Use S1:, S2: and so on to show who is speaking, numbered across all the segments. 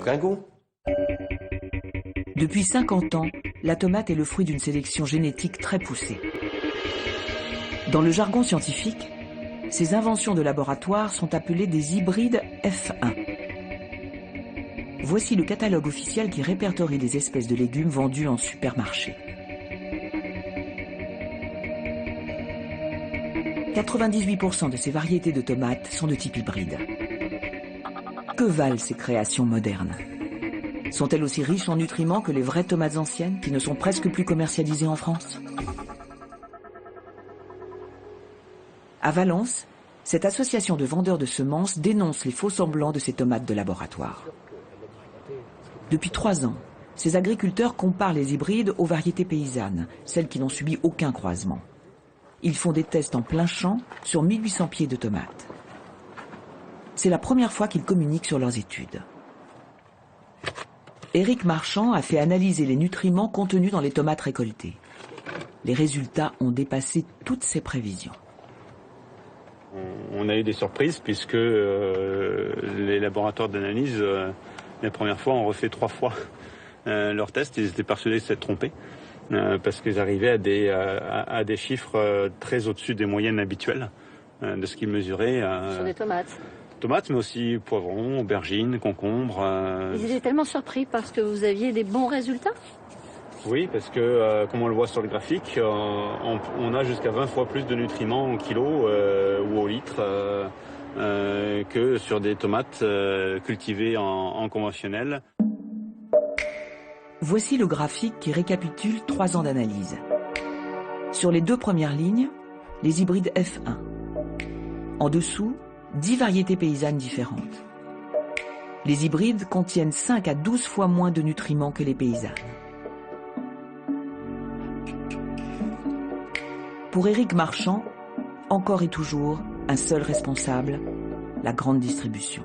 S1: Ringon.
S2: Depuis 50 ans, la tomate est le fruit d'une sélection génétique très poussée. Dans le jargon scientifique, ces inventions de laboratoire sont appelées des hybrides F1. Voici le catalogue officiel qui répertorie les espèces de légumes vendues en supermarché. 98% de ces variétés de tomates sont de type hybride. Que valent ces créations modernes? Sont-elles aussi riches en nutriments que les vraies tomates anciennes qui ne sont presque plus commercialisées en France? À Valence, cette association de vendeurs de semences dénonce les faux semblants de ces tomates de laboratoire. Depuis 3 ans, ces agriculteurs comparent les hybrides aux variétés paysannes, celles qui n'ont subi aucun croisement. Ils font des tests en plein champ sur 1800 pieds de tomates. C'est la première fois qu'ils communiquent sur leurs études. Éric Marchand a fait analyser les nutriments contenus dans les tomates récoltées. Les résultats ont dépassé toutes ses prévisions.
S3: On a eu des surprises puisque les laboratoires d'analyse, la première fois, ont refait 3 fois leurs tests. Ils étaient persuadés de s'être trompés parce qu'ils arrivaient à des chiffres très au-dessus des moyennes habituelles de ce qu'ils mesuraient.
S4: Sur des tomates.
S3: Tomates, mais aussi poivrons, aubergines, concombres.
S4: Ils étaient tellement surpris parce que vous aviez des bons résultats?
S3: Oui, parce que, comme on le voit sur le graphique, on a jusqu'à 20 fois plus de nutriments au kilo ou au litre que sur des tomates cultivées en conventionnel.
S2: Voici le graphique qui récapitule 3 ans d'analyse. Sur les 2 premières lignes, les hybrides F1. En dessous, 10 variétés paysannes différentes. Les hybrides contiennent 5 à 12 fois moins de nutriments que les paysannes. Pour Éric Marchand, encore et toujours, un seul responsable, la grande distribution.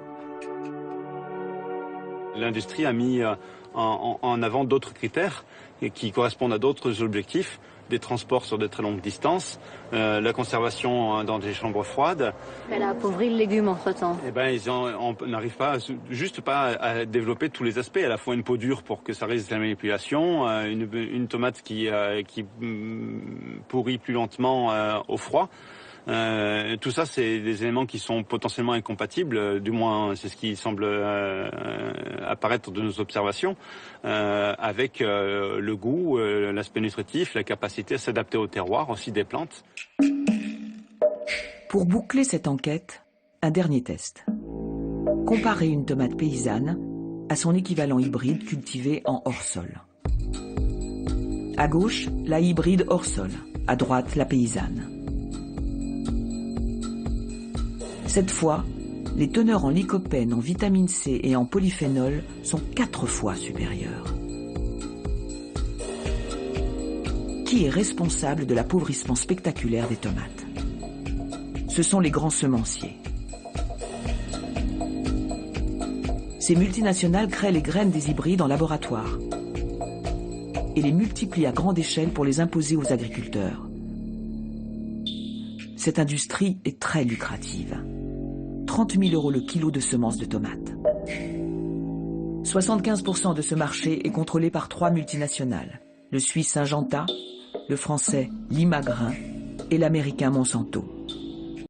S3: L'industrie a mis en avant d'autres critères qui correspondent à d'autres objectifs, des transports sur de très longues distances, la conservation dans des chambres froides.
S4: Elle a appauvri le légume entre-temps.
S3: Eh ben, on n'arrive pas à développer tous les aspects, à la fois une peau dure pour que ça résiste à la manipulation, une tomate qui pourrit plus lentement au froid. Tout ça, c'est des éléments qui sont potentiellement incompatibles, du moins c'est ce qui semble apparaître de nos observations, avec le goût, l'aspect nutritif, la capacité à s'adapter au terroir, aussi des plantes.
S2: Pour boucler cette enquête, un dernier test. Comparer une tomate paysanne à son équivalent hybride cultivé en hors-sol. À gauche, la hybride hors-sol, à droite, la paysanne. Cette fois, les teneurs en lycopène, en vitamine C et en polyphénol sont 4 fois supérieures. Qui est responsable de l'appauvrissement spectaculaire des tomates? Ce sont les grands semenciers. Ces multinationales créent les graines des hybrides en laboratoire et les multiplient à grande échelle pour les imposer aux agriculteurs. Cette industrie est très lucrative. 30 000 € le kilo de semences de tomates. 75% de ce marché est contrôlé par 3 multinationales, le suisse Syngenta, le français Limagrain et l'américain Monsanto.